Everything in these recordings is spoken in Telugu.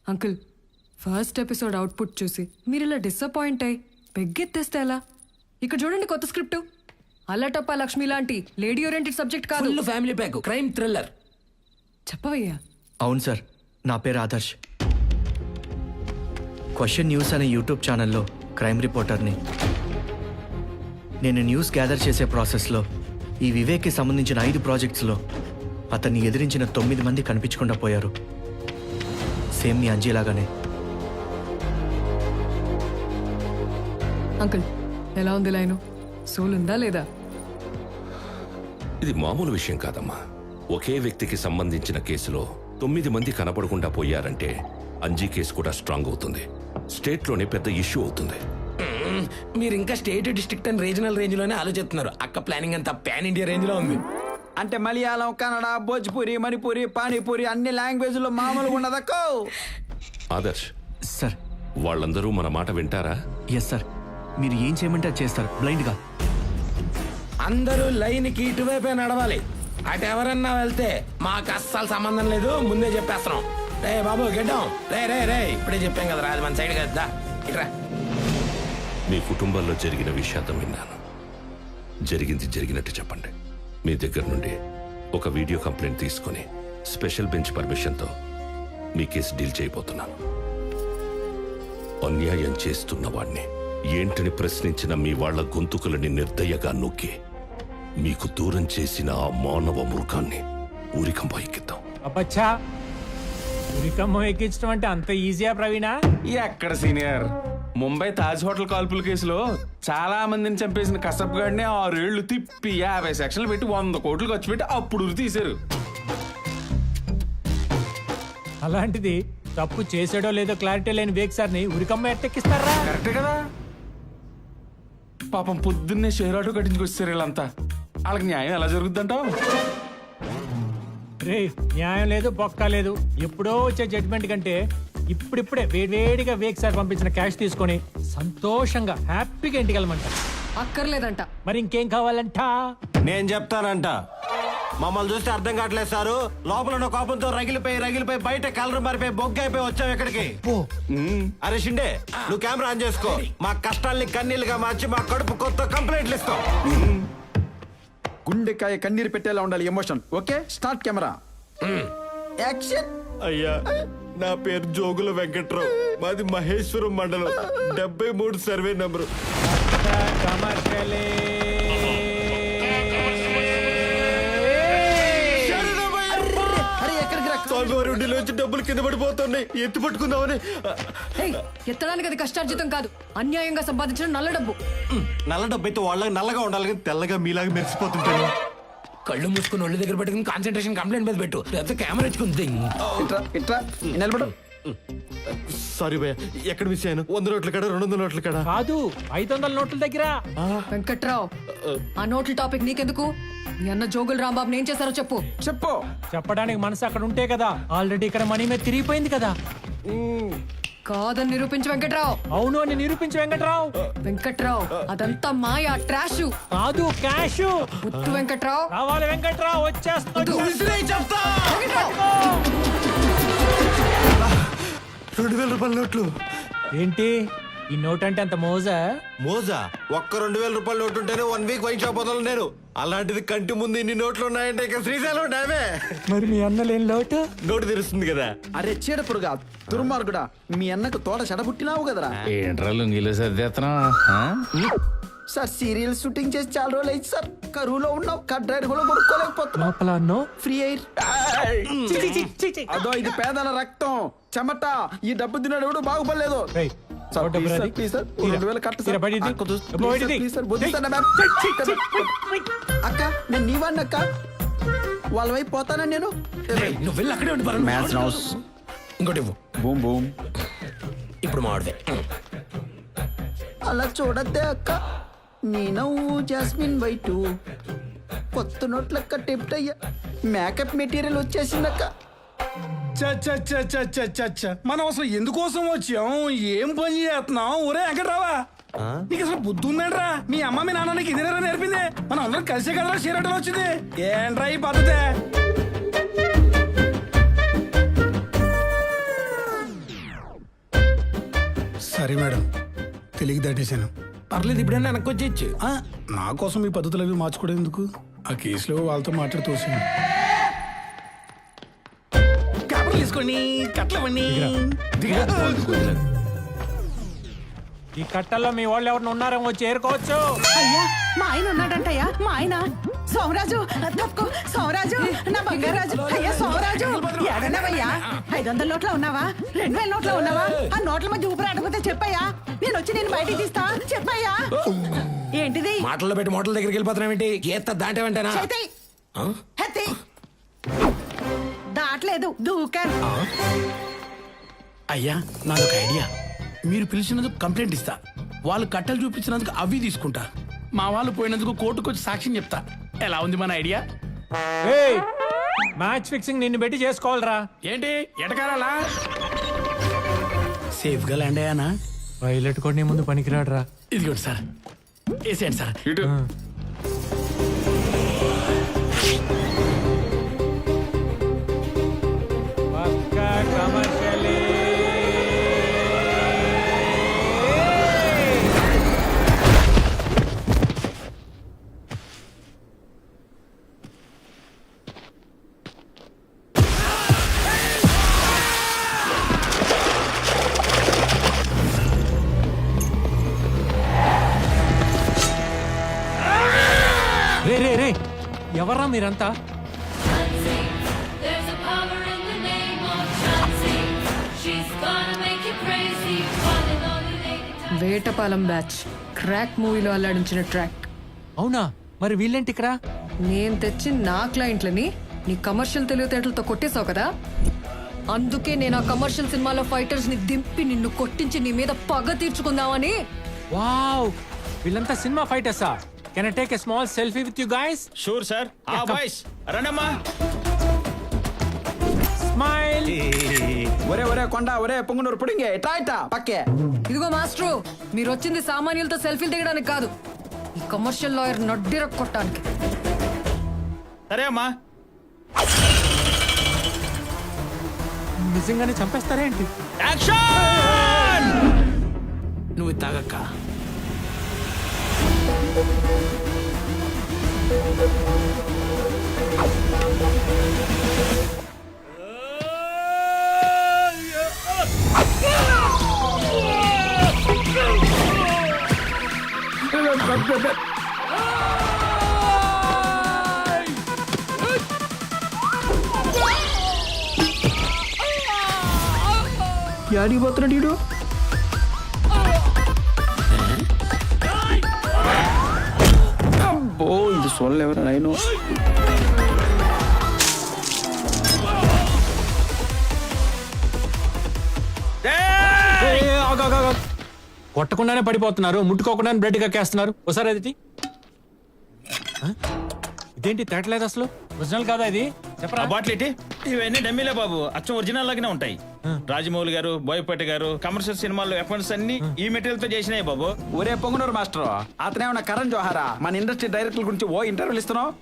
అంకుల్, ఫస్ట్ ఎపిసోడ్ అవుట్పుట్ చూసి మీరు ఇలా డిసప్పాయింట్ అయ్యి పెగ్గెత్తేస్తే ఎలా? ఇక్కడ చూడండి కొత్త స్క్రిప్ట్. అల్లటప్ప లక్ష్మి లాంటి లేడీ ఓరియంటెడ్ సబ్జెక్ట్ కాదు, full family pack, crime thriller. చెప్పవయ్యా. అవును సార్, నా పేరు ఆదర్శ్. క్వశ్చన్ న్యూస్ అనే యూట్యూబ్ ఛానల్లో క్రైమ్ రిపోర్టర్ని. నేను న్యూస్ గ్యాదర్ చేసే ప్రాసెస్లో ఈ వివేక్కి సంబంధించిన 5 ప్రాజెక్ట్స్లో అతన్ని ఎదిరించిన 9 మంది కనిపించకుండా పోయారు. సేమ్ మీ అంజీలాగానే. అంకుల్, ఎలా ఉంది లైను? సోల్ ఉందా లేదా? ఇది మామూలు విషయం కాదమ్మా. ఒకే వ్యక్తికి సంబంధించిన కేసులో 9 మంది కనపడకుండా పోయారంటే అంజీ కేసు కూడా స్ట్రాంగ్ అవుతుంది. స్టేట్లోనే పెద్ద ఇష్యూ అవుతుంది. మీరు ఇంకా state, district and regional range లోనే ఆలోచిస్తున్నారు. అక్క ప్లానింగ్ అంతా పాన్ ఇండియా రేంజ్ లో ఉంది. అంటే మలయాళం, కన్నడ, భోజ్పురి, మణిపురి, పానీపూరి అన్ని లాంగ్వేజ్లో మామూలుగా ఉండదక్కో. ఆదర్శ్ సార్, వాళ్ళందరూ మన మాట వింటారా? ఎస్ సార్, మీరు ఏం చేయమంటే అది చేస్తారు బ్లైండ్గా. అందరూ లైన్ కి ఇటువైపే నడవాలి. అటు ఎవరన్నా వెళ్తే మాకు అస్సలు సంబంధం లేదు, ముందే చెప్పేస్తున్నాం. రే బాబు గెడ్డం, రే రే రే ఇప్పుడే చెప్పాం కదా, రాదు మన సైడ్ కదా. ఇట్రా. మీ కుటుంబాల్లో జరిగిన విషాదం విన్నాను. జరిగింది జరిగినట్టు చెప్పండి. మీ దగ్గర నుండి ఒక వీడియో కంప్లైంట్ తీసుకుని స్పెషల్ బెంచ్ పర్మిషన్తో మీ కేసు డీల్ చేయబోతున్నాను. అన్యాయం చేస్తున్న వాణ్ణి ఏంటని ప్రశ్నించిన మీ వాళ్ల గొంతుకులని నిర్దయగా నొక్కి మీకు దూరం చేసిన ఆ మానవ మృగాన్ని ఊరికంప ఎక్కిద్దాం. అబ్బచ్చా, ఉరికమ్మ ఎక్కించడం అంటే అంత ఈజీయా ప్రవీణ? ఎక్కడ సీనియర్, ముంబై తాజ్ హోటల్ కాల్పుల కేసులో చాలా మందిని చంపేసిన కసబ్ గాడిని 6 ఏళ్లు తిప్పి 50 సెక్షన్లు పెట్టి 100 కోట్లు ఖర్చు పెట్టి అప్పుడు ఉరి తీశారు. అలాంటిది తప్పు చేసాడో లేదో క్లారిటీ లేని వేక్ సార్ని ఉరికమ్మ ఎట్టెక్కిస్తారా? కరెక్టే కదా. పాపం పొద్దున్నే షేర్ ఆటో కట్టించుకొచ్చారు వీళ్ళంతా. వాళ్ళకి న్యాయం ఎలా జరుగుద్దంటావు? రే, న్యాయం లేదు, బొక్క లేదు. ఎప్పుడో వచ్చే జడ్జిమెంట్ కంటే ఇప్పుడిప్పుడే వేడివేడిగా వేక్ సార్ పంపించిన క్యాష్ తీసుకొని సంతోషంగా హ్యాపీగా ఇంటికి వెళ్ళమంటారు. అక్కర్లేదంట. మరి ఇంకేం కావాలంట? నేను చెప్తానంట. మమ్మల్ని చూస్తే అర్థం కావట్లేదు సారు. లోపల ఉన్న కోపంతో రగిలిపోయి బయట కలర్ మారిపోయి బొగ్గ అయిపోయి వచ్చావు ఇక్కడికి. అరే షిండే, నువ్వు కెమెరా ఆన్ చేసుకో. మా కష్టాల్ని కన్నీళ్ళుగా మార్చి మా కడుపు కొత్త కంప్లైంట్లు ఇస్తాం. గుండెకాయ కన్నీరు పెట్టేలా ఉండాలి emotion. Okay, start camera, action. అయ్యా, నా పేరు జోగుల వెంకట్రావు. మాది మహేశ్వరం మండలం, 73 సర్వే నంబరు. నుంచి డబ్బులు కింద పడిపోతున్నాయి, ఎత్తి పట్టుకుందామని. ఎత్తడానికి అది కష్టార్జితం కాదు, అన్యాయంగా సంపాదించిన నల్ల డబ్బు. నల్ల డబ్బు అయితే వాళ్ళకి నల్లగా ఉండాలి కానీ తెల్లగా మీలాగా మెరిసిపోతుంటాను. కళ్ళు మూసుకుని ఒళ్ళు దగ్గర పెట్టుకుని కాన్సన్ట్రేషన్ కంప్లైంట్ మీద పెట్టు, లేకపోతే కెమెరా ఇచ్చుకుంది. ఇట్రా నిలబడు. సారీ భయ్య, ఎక్కడ మిస్ అయ్యాను? 100 నోట్ల కాడ, 200 నోట్ల కాడ కాదు, 500 నోట్ల దగ్గర. వెంకట్రావు, ఆ నోట్ల టాపిక్ నీకెందుకు? మీ అన్న జోగులు రాంబాబు ఏం చేశారో చెప్పు. చెప్పడానికి మనసు అక్కడ ఉంటే కదా. ఆల్రెడీ ఇక్కడ మనీ మీద తిరిగిపోయింది కదా. కాదని నిరూపించు వెంకట్రావు. అవును అని నిరూపించు వెంకట్రావు. వెంకట్రావు, అదంతా మాయా, ట్రాష్. కాదు, క్యాష్. ముత్తు వెంకట్రావు. రావాలి వెంకట్రావు, వచ్చేస్తాడు. 2000 రూపాయల నోట్లు. ఏంటి ఈ నోట్ అంటే అంత మోజా? మోజా? ఒక్క 2000 రూపాయల నోటు ఉంటేనే 1 వీక్ వైన్ షాప్ వదలను నేను. అలాంటిది కంటి ముందు ఇన్ని నోట్లు ఉన్నాయంటే ఇక శ్రీశైలం డామే. మరి మీ అన్న లేని లోటు? నోటు తెరుస్తుంది కదా. అరే చీడపురుగా, దుర్మార్గుడా, మీ అన్నకు తోడ చెడబుట్టినావు కదరా. ఏంట్రా లుంగిలో సర్దేస్తున్నా? సార్ సీరియల్ షూటింగ్ చేసి చాలా రోజులు అయింది సార్. కరువులో ఉన్నావు, కట్ డ్రైవర్ కూడా కొనుక్కోలేకపోతున్నావు. లోపల అన్నో ఫ్రీ ఎయిర్. అదో ఇది పేదల రక్తం చెమట. ఈ డబ్బు తిన్నాడు ఎవడు బాగుపడలేదు. అక్క, నేను నీ వాడిని అక్క. వాళ్ళ వైపు పోతానా నేను? నువ్వు వెళ్ళి అక్కడే ఉండి. ఇంకోటి ఇవ్వు. Boom boom. ఇప్పుడు మాడితే అలా చూడద్దే అక్క నీ నవ్వు జాస్మిన్ వైటు కొత్త నోట్లక్క టెప్ట్ అయ్యా మేకప్ మెటీరియల్ వచ్చేసిందక్క. మనం అసలు ఎందుకోసం వచ్చాం, ఏం పని చేస్తున్నాం? ఒరే వెంకట్రావా, నీకు అసలు బుద్ధి ఉందంట్రా? మీ అమ్మ మీ నాన్న నీకు ఇదేనా నేర్పింది? మనం అందరం కలిసే కదరా షేరటం వచ్చింది. ఏంట్రా ఈ పద్ధతి? సరే మేడం, తెలిగి దాటేశాను. పర్లేదు, ఇప్పుడైనా వెనక్కి వచ్చేయచ్చు. నా కోసం ఈ పద్ధతులు అవి మార్చుకోవడం ఎందుకు? ఆ కేసులో వాళ్ళతో మాట్లాడి తోసాను. కాపర్లు తీసుకోండి, కట్లవండి. ఈ కట్టల్లో మీ వాళ్ళు ఎవరిని ఉన్నారేమో వచ్చి ఏరుకోవచ్చు. అయ్యా మా ఆయన ఉన్నాడంటయ్యా, మా ఆయన సోమరాజు. తప్పుకో సోమరాజు, నా బంగారాజు. అయ్యా సోమరాజు, ఎడనవయ్యా? 500 నోట్ల ఉన్నావా? 2000 నోట్ల ఉన్నావా? ఆ నోట్ల మధ్య ఊపిరి అడగతే చెప్పయ్యా, నేను వచ్చి నేను బయటికి తీస్తా. చెప్పయ్యా. ఏంటిది? మాటల్లో పెట్టి మోటల దగ్గరికి వెళ్ళిపోతున్నావేంటి? గీత దాటేవంటేనా? చేతి హెత్తి దాట్లేదు, దూకాను. అయ్యా నాదొక ఐడియా. మీరు పిలిచినందుకు కంప్లైంట్ ఇస్తా, వాళ్ళు కట్టలు చూపించినందుకు అవి తీసుకుంటా, మా వాళ్ళు పోయినందుకు కోర్టుకు వచ్చి సాక్ష్యం చెప్తా. ఎలా ఉంది మన ఐడియా? ఏయ్, మ్యాచ్ ఫిక్సింగ్ నిన్ను పెట్టి చేసుకోవాలరా. ఏంటి ఎటకారాలా? సేఫ్ గా ల్యాండ్ అయ్యానా? పైలట్ కూడా నీ ముందు పనికిరాడరా. ఇదిగోండి సార్, వేసేయండి సార్. ఇటు. పక్కా కమర్షియలే. రే రే రే, ఎవర్రా మీరంతా? There's a power in the name of Chelsea. She's gonna make you crazy. Falling on the lady. Vetapalem batch crack మూవీలో అల్లాడించిన ట్రాక్. అవునా, మరి వీళ్ళేంటి ఇక్కడ? నేను తెచ్చి నా క్లయింట్లని నీ కమర్షియల్ తెలివితేటలతో కొట్టేశావు కదా, అందుకే నేను ఆ కమర్షియల్ సినిమాలో ఫైటర్స్ ని దింపి నిన్ను కొట్టించి నీ మీద పగ తీర్చుకుందామని. వావ్, వీళ్ళంతా సినిమా ఫైటర్సా? Can I take a small selfie with you guys? Sure sir. ఆ బాయ్స్ రండమ్మా. స్మైల్. ఒరే ఒరే కొండ, ఒరే పొంగునూరు పుడింగే ఇట్లా ఇట్టా పక్కే. ఇదిగో మాస్ట్రు, మీరు వచ్చింది సామాన్యులతో సెల్ఫీలు దిగడానికి కాదు, ఈ కమర్షియల్ లాయర్ నడ్డిర కొట్టడానికి. సరే అమ్మా. నిజంగానే చంపేస్తారేంటి? నువ్వు తాగక్క. యాడికి పోతున్నాడు వీడు? అబ్బో ఇది చూడలేవరా నేను. కొట్టకుండానే పడిపోతున్నారు, ముట్టుకోకుండానే బ్లడ్ కక్కేస్తున్నారు. ఒకసారి అది ఇదేంటి తేటలేదు అసలు? ఒరిజినల్ కాదా ఇది? చెప్పరా. బాట్లేటి ఇవన్నీ డమ్మీలే బాబు, అచ్చం ఒరిజినల్ లాగానే ఉంటాయి. రాజమౌళి గారు, బోయపాటి గారు కమర్షియల్ సినిమాల్లో ఎఫెంట్స్ అన్ని ఈ మెటీరియల్ తో చేసినాయి బాబు. ఒరే పొంగునూరు మాస్టర్, అతనేమన్నా కరణ్ జోహారా? మన ఇండస్ట్రీ డైరెక్టర్ గురించి ఓ ఇంటర్వ్యూలు ఇస్తున్నావు?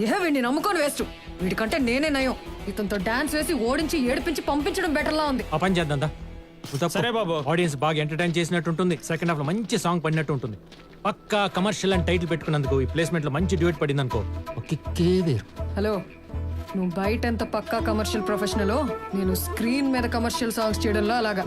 ఏ వీడిని నమ్ముకొని వేస్ట్, వీడికంటే నేనే నయం. ఇతనితో డాన్స్ వేసి ఓడించి ఏడిపించి పంపించడం బెటర్లా ఉంది. ఆ పని చేద్దాం దా. సరే బాబు. ఆడియన్స్ బాగా ఎంటర్టైన్ చేసినట్టు ఉంటుంది, సెకండ్ హాఫ్ లో మంచి సాంగ్ పడినట్టు ఉంటుంది. పక్కా కమర్షియల్ అని టైటిల్ పెట్టుకున్నందుకు ఈ ప్లేస్మెంట్ లో మంచి డ్యూట్ పడింది అనుకో, ఒకే వేరు. హలో, నువ్వు బయట ఎంత పక్కా కమర్షియల్ ప్రొఫెషనలో, నేను స్క్రీన్ మీద కమర్షియల్ సాంగ్స్ చేయడంలో అలాగా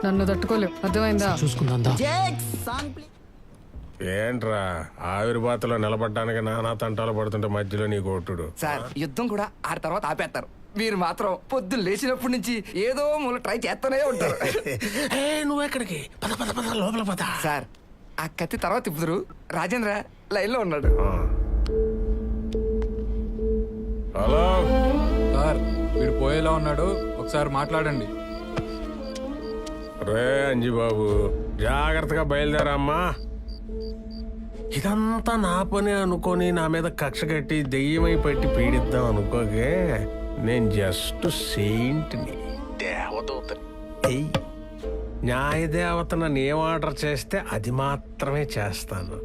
నన్ను తట్టుకోలేవు. అర్థమైందా? చూసుకుందాం దా. ఏంట్రా ఆవిర్భాతలో నిలబడ్డానికి నానా తంటాలు పడుతుంటే మధ్యలో నీ కొట్టుడు. సార్ యుద్ధం కూడా ఆ తర్వాత ఆపేస్తారు, మీరు మాత్రం పొద్దున్న లేచినప్పటి నుంచి ఏదో మూల ట్రై చేస్తూనే ఉంటారు. నువ్వు ఎక్కడికి? పద పద పద లోపల పద. సార్ ఆ కత్తి తర్వాత తిప్పుదురు. రాజేంద్ర లైన్ లో ఉన్నాడు. హలో సార్ వీడు పోయేలా ఉన్నాడు, ఒకసారి మాట్లాడండి. రే అంజిబాబు, జాగ్రత్తగా బయలుదేరమ్మా. ఇదంతా నా పని అనుకొని నా మీద కక్ష కట్టి దెయ్యమై పెట్టి పీడిద్దాం అనుకోగే. నేను జస్ట్ సెయింట్ని, దేవదూతని. న్యాయదేవత నన్ను ఏం ఆర్డర్ చేస్తే అది మాత్రమే చేస్తాను.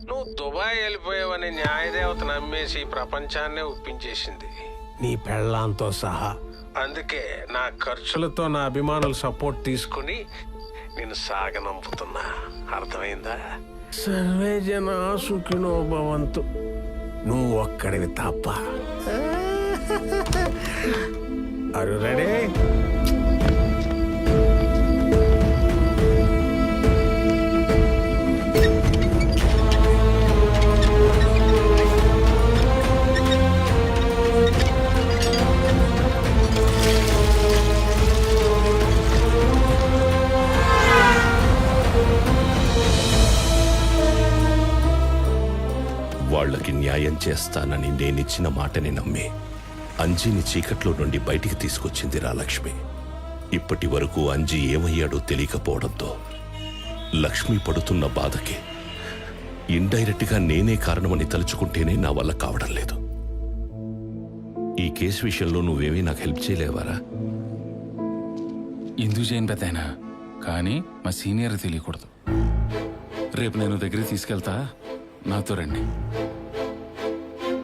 నువ్వు దుబాయ్ వెళ్ళిపోయావని న్యాయదేవత నమ్మేసి ప్రపంచాన్నే ఒప్పించేసింది, నీ పెళ్ళాంతో సహా. అందుకే నా ఖర్చులతో నా అభిమానుల సపోర్ట్ తీసుకుని నేను సాగనంపుతున్నా. అర్థమైందా? సర్వే జన సుఖినో భవంతు. నువ్వు ఒక్కడివి తప్ప. అరు రెడీ? వాళ్ళకి న్యాయం చేస్తానని నేనిచ్చిన మాటని నమ్మి అంజీని చీకట్లో నుండి బయటికి తీసుకొచ్చింది రాలక్ష్మి. ఇప్పటి వరకు అంజీ ఏమయ్యాడో తెలియకపోవడంతో లక్ష్మి పడుతున్న బాధకి ఇండైరెక్ట్ గా నేనే కారణమని తలుచుకుంటేనే నా వల్ల కావడం లేదు. ఈ కేసు విషయంలో నువ్వేమీ నాకు హెల్ప్ చేయలేవారా? ఎందుకు చేయను పెద్దయినా, కానీ మా సీనియర్ తెలియకూడదు. రేపు నేను దగ్గరికి తీసుకెళ్తా, నాతో రండి.